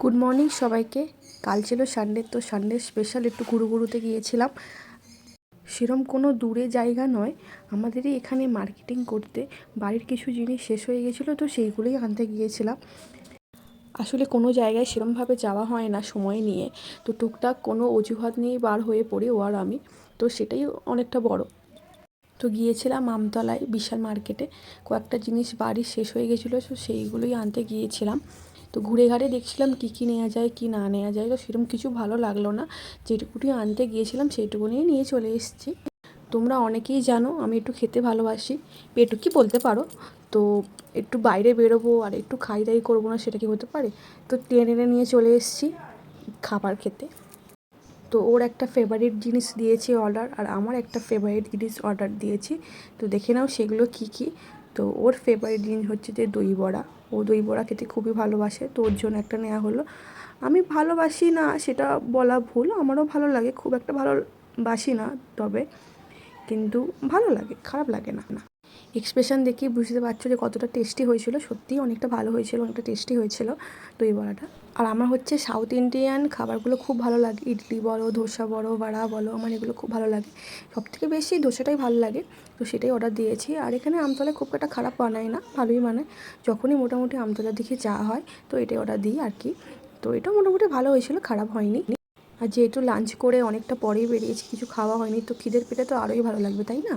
Good morning সবাইকে। কাল ছিল সানডে, তো সানডে স্পেশাল একটু ঘুরুতে গিয়েছিলাম। সেরম কোনো দূরে জায়গা নয়, আমাদেরই এখানে মার্কেটিং করতে বাড়ির কিছু জিনিস শেষ হয়ে গেছিলো, তো সেইগুলোই আনতে গিয়েছিলাম। আসলে কোনো জায়গায় সেরমভাবে যাওয়া হয় না সময় নিয়ে, তো টুকটাক কোনো অজুহাত নিয়েই বার হয়ে পড়ি ও আর আমি, তো সেটাই অনেকটা বড়। তো গিয়েছিলাম আমতলায় বিশাল মার্কেটে, কয়েকটা জিনিস বাড়ির শেষ হয়ে গেছিলো, তো সেইগুলোই আনতে গিয়েছিলাম। তো ঘুরে ঘাড়ে দেখছিলাম কী নেওয়া যায় কী না নেওয়া যায়, তো সেরকম কিছু ভালো লাগলো না। যেটুকুনি আনতে গিয়েছিলাম সেইটুকুনি নিয়ে চলে এসেছি। তোমরা অনেকেই জানো আমি একটু খেতে ভালোবাসি, পেটুকি বলতে পারো। তো একটু বাইরে বেরোবো আর একটু খাই দাই করবো না, সেটা কি হতে পারে? তো টেনে নিয়ে চলে এসেছি খাবার খেতে। তো ওর একটা ফেভারিট জিনিস দিয়েছি অর্ডার, আর আমার একটা ফেভারিট জিনিস অর্ডার দিয়েছি। তো দেখে নাও সেগুলো কী কী। তো ওর ফেভারিট জিনিস হচ্ছে যে দই বড়া। ও দই বড়া খেতে খুবই ভালোবাসে, তো ওর জন্য একটা নেওয়া হলো। আমি ভালোবাসি না সেটা বলা ভুল, আমারও ভালো লাগে, খুব একটা ভালোবাসি না, তবে কিন্তু ভালো লাগে, খারাপ লাগে না। এক্সপ্রেশন দেখেই বুঝতে পারছো যে কতটা টেস্টি হয়েছিল। সত্যিই অনেকটা ভালো হয়েছিল, অনেকটা টেস্টি হয়েছিল দই বড়াটা। আর আমার হচ্ছে সাউথ ইন্ডিয়ান খাবারগুলো খুব ভালো লাগে, ইডলি বলো, ধোসা বলো, বড়া বলো, আমার এগুলো খুব ভালো লাগে। সবথেকে বেশি ধোসাটাই ভালো লাগে, তো সেটাই অর্ডার দিয়েছি। আর এখানে আমতলায় খুব একটা খারাপ বানায় না, ভালোই বানায়। যখনই মোটামুটি আমতলার দিকে যাওয়া হয় তো এটাই অর্ডার দিই আর কি। তো এটা মোটামুটি ভালো হয়েছিল, খারাপ হয়নি। আর যেহেতু লাঞ্চ করে অনেকটা পরেই বেরিয়েছি, কিছু খাওয়া হয়নি, তো খিদের পেটে তো আরোই ভালো লাগবে, তাই না?